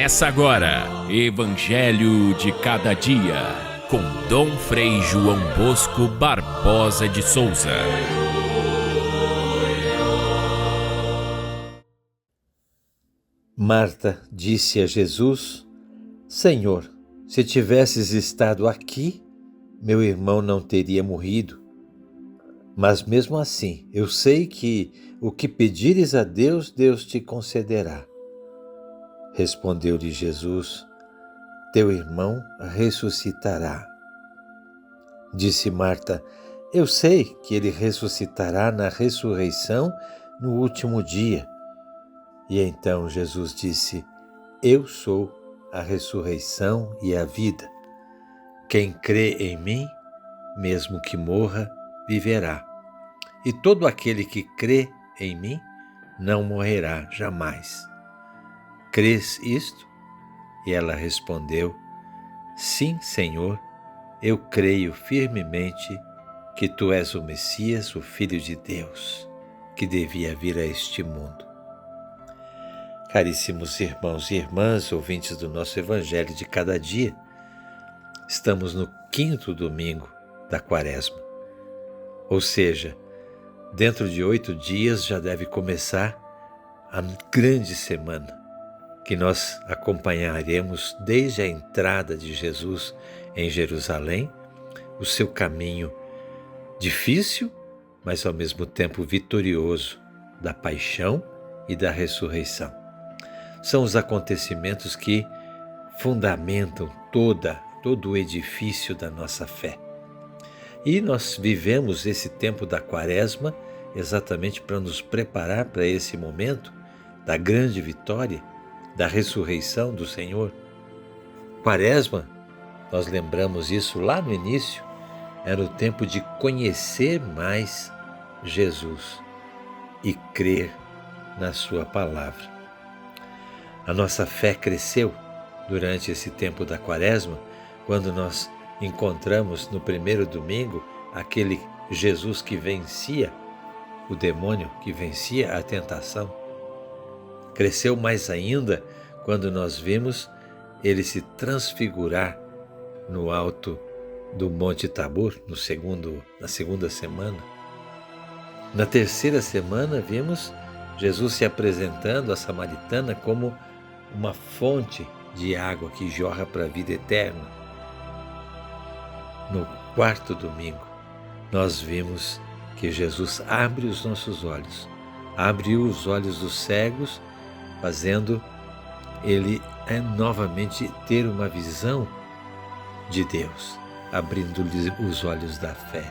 Começa agora, Evangelho de Cada Dia, com Dom Frei João Bosco Barbosa de Souza. Marta disse a Jesus: Senhor, se tivesses estado aqui, meu irmão não teria morrido. Mas mesmo assim, eu sei que o que pedires a Deus, Deus te concederá. Respondeu-lhe Jesus: Teu irmão ressuscitará. Disse Marta: Eu sei que ele ressuscitará na ressurreição no último dia. E então Jesus disse: Eu sou a ressurreição e a vida. Quem crê em mim, mesmo que morra, viverá. E todo aquele que crê em mim não morrerá jamais. Crês isto? E ela respondeu: Sim, Senhor, eu creio firmemente que tu és o Messias, o Filho de Deus, que devia vir a este mundo. Caríssimos irmãos e irmãs, ouvintes do nosso Evangelho de Cada Dia, estamos no 5º domingo da Quaresma. Ou seja, dentro de 8 dias já deve começar a grande semana, que nós acompanharemos desde a entrada de Jesus em Jerusalém, o seu caminho difícil, mas ao mesmo tempo vitorioso, da paixão e da ressurreição. São os acontecimentos que fundamentam todo o edifício da nossa fé. E nós vivemos esse tempo da Quaresma exatamente para nos preparar para esse momento da grande vitória, da ressurreição do Senhor. Quaresma, nós lembramos isso lá no início, era o tempo de conhecer mais Jesus e crer na sua palavra. A nossa fé cresceu durante esse tempo da Quaresma, quando nós encontramos no primeiro domingo aquele Jesus que vencia o demônio, que vencia a tentação. Cresceu mais ainda quando nós vimos ele se transfigurar no alto do Monte Tabor, na segunda semana. Na terceira semana, vimos Jesus se apresentando à samaritana como uma fonte de água que jorra para a vida eterna. No 4º domingo, nós vimos que Jesus abre os nossos olhos, abriu os olhos dos cegos, fazendo ele novamente ter uma visão de Deus, abrindo-lhe os olhos da fé.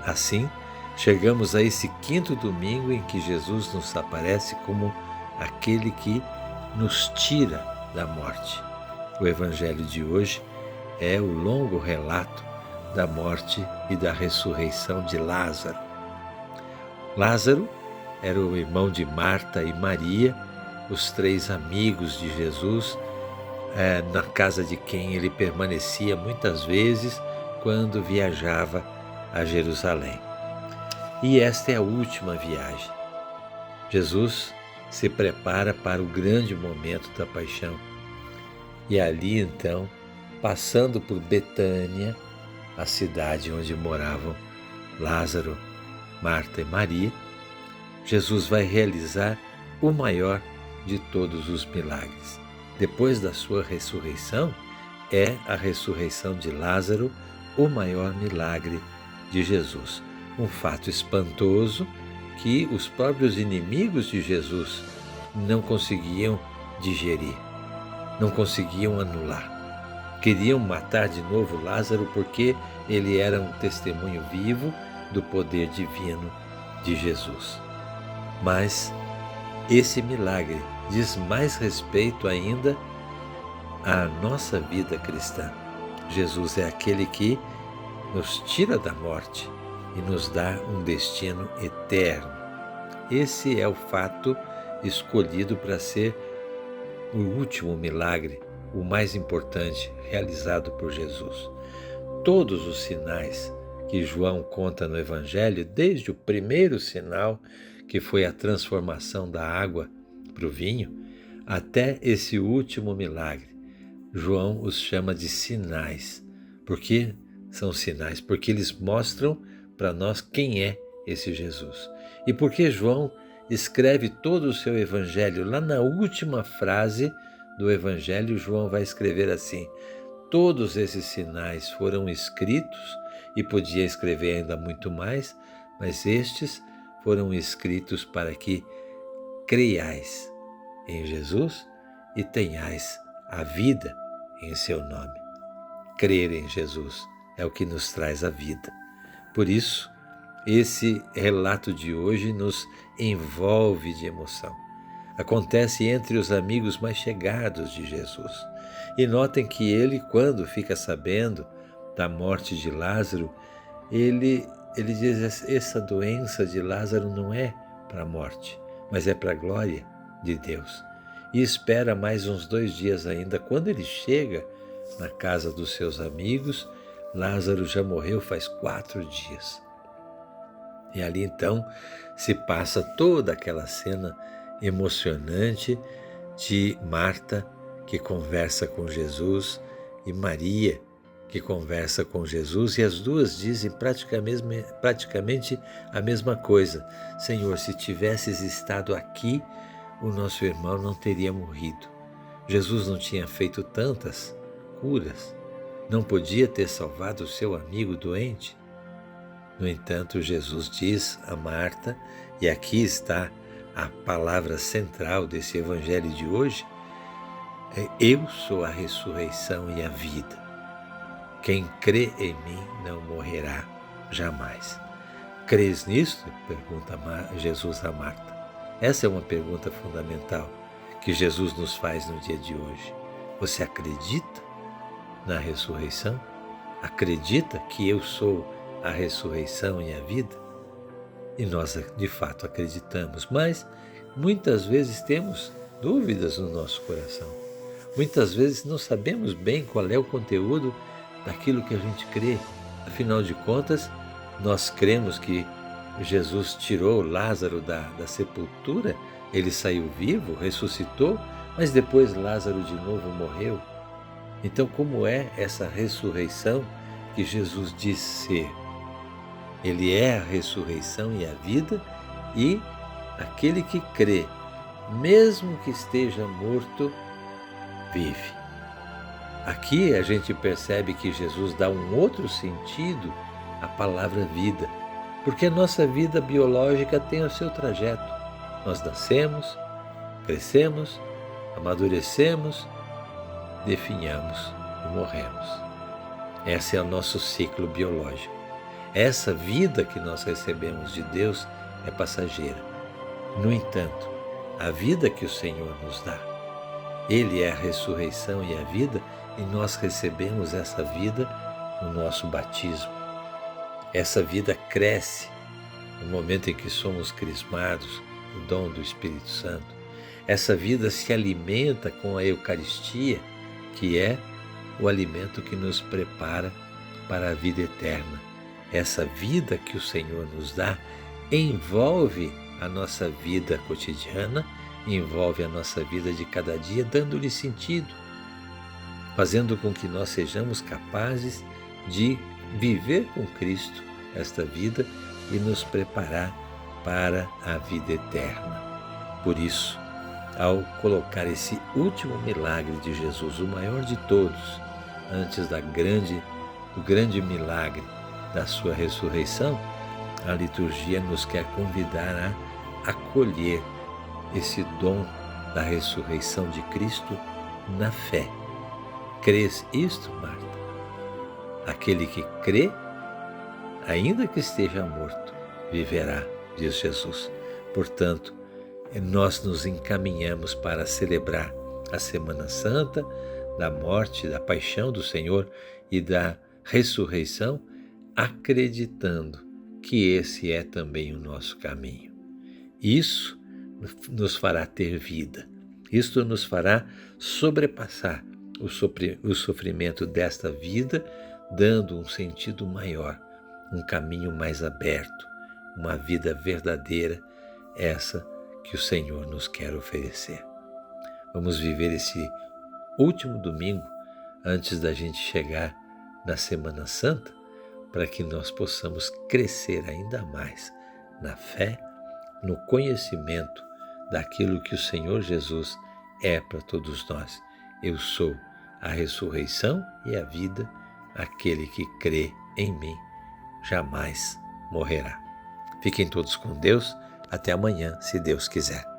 Assim, chegamos a esse 5º domingo em que Jesus nos aparece como aquele que nos tira da morte. O Evangelho de hoje é o longo relato da morte e da ressurreição de Lázaro. Lázaro era o irmão de Marta e Maria, os 3 amigos de Jesus, na casa de quem ele permanecia muitas vezes quando viajava a Jerusalém. E esta é a última viagem. Jesus se prepara para o grande momento da paixão. E ali então, passando por Betânia, a cidade onde moravam Lázaro, Marta e Maria, Jesus vai realizar o maior de todos os milagres. Depois da sua ressurreição, é a ressurreição de Lázaro o maior milagre de Jesus. Um fato espantoso que os próprios inimigos de Jesus não conseguiam digerir, não conseguiam anular. Queriam matar de novo Lázaro porque ele era um testemunho vivo do poder divino de Jesus. Mas esse milagre diz mais respeito ainda à nossa vida cristã. Jesus é aquele que nos tira da morte e nos dá um destino eterno. Esse é o fato escolhido para ser o último milagre, o mais importante, realizado por Jesus. Todos os sinais que João conta no Evangelho, desde o primeiro sinal, que foi a transformação da água para o vinho, até esse último milagre. João os chama de sinais. Por que são sinais? Porque eles mostram para nós quem é esse Jesus. E porque João escreve todo o seu evangelho, lá na última frase do evangelho, João vai escrever assim: todos esses sinais foram escritos, e podia escrever ainda muito mais, mas estes foram escritos para que creiais em Jesus e tenhais a vida em seu nome. Crer em Jesus é o que nos traz a vida. Por isso, esse relato de hoje nos envolve de emoção. Acontece entre os amigos mais chegados de Jesus. E notem que ele, quando fica sabendo da morte de Lázaro, ele diz: essa doença de Lázaro não é para a morte, mas é para a glória de Deus. E espera mais uns 2 dias ainda. Quando ele chega na casa dos seus amigos, Lázaro já morreu faz 4 dias. E ali então se passa toda aquela cena emocionante de Marta, que conversa com Jesus, e Maria, que conversa com Jesus, e as duas dizem praticamente a mesma coisa: Senhor, se tivesses estado aqui, o nosso irmão não teria morrido. Jesus não tinha feito tantas curas, não podia ter salvado o seu amigo doente? No entanto, Jesus diz a Marta, e aqui está a palavra central desse evangelho de hoje: eu sou a ressurreição e a vida. Quem crê em mim não morrerá jamais. Crês nisto? Pergunta Jesus a Marta. Essa é uma pergunta fundamental que Jesus nos faz no dia de hoje. Você acredita na ressurreição? Acredita que eu sou a ressurreição e a vida? E nós de fato acreditamos, mas muitas vezes temos dúvidas no nosso coração. Muitas vezes não sabemos bem qual é o conteúdo daquilo que a gente crê. Afinal de contas, nós cremos que Jesus tirou Lázaro da sepultura, ele saiu vivo, ressuscitou, mas depois Lázaro de novo morreu. Então, como é essa ressurreição que Jesus diz ser? Ele é a ressurreição e a vida, e aquele que crê, mesmo que esteja morto, vive. Aqui a gente percebe que Jesus dá um outro sentido à palavra vida, porque a nossa vida biológica tem o seu trajeto. Nós nascemos, crescemos, amadurecemos, definhamos e morremos. Esse é o nosso ciclo biológico. Essa vida que nós recebemos de Deus é passageira. No entanto, a vida que o Senhor nos dá, Ele é a ressurreição e a vida, e nós recebemos essa vida no nosso batismo. Essa vida cresce no momento em que somos crismados, o dom do Espírito Santo. Essa vida se alimenta com a Eucaristia, que é o alimento que nos prepara para a vida eterna. Essa vida que o Senhor nos dá envolve a nossa vida cotidiana, envolve a nossa vida de cada dia, dando-lhe sentido, fazendo com que nós sejamos capazes de viver com Cristo esta vida e nos preparar para a vida eterna. Por isso, ao colocar esse último milagre de Jesus, o maior de todos, antes do grande milagre da sua ressurreição, a liturgia nos quer convidar a acolher esse dom da ressurreição de Cristo na fé. Crês isto, Marta? Aquele que crê, ainda que esteja morto, viverá, diz Jesus. Portanto, nós nos encaminhamos para celebrar a Semana Santa, da morte, da paixão do Senhor e da ressurreição, acreditando que esse é também o nosso caminho. Isso nos fará ter vida. Isto nos fará sobrepassar o sofrimento desta vida, dando um sentido maior, um caminho mais aberto, uma vida verdadeira, essa que o Senhor nos quer oferecer. Vamos viver esse último domingo antes da gente chegar na Semana Santa, para que nós possamos crescer ainda mais na fé, no conhecimento daquilo que o Senhor Jesus é para todos nós. Eu sou a ressurreição e a vida, aquele que crê em mim jamais morrerá. Fiquem todos com Deus, até amanhã, se Deus quiser.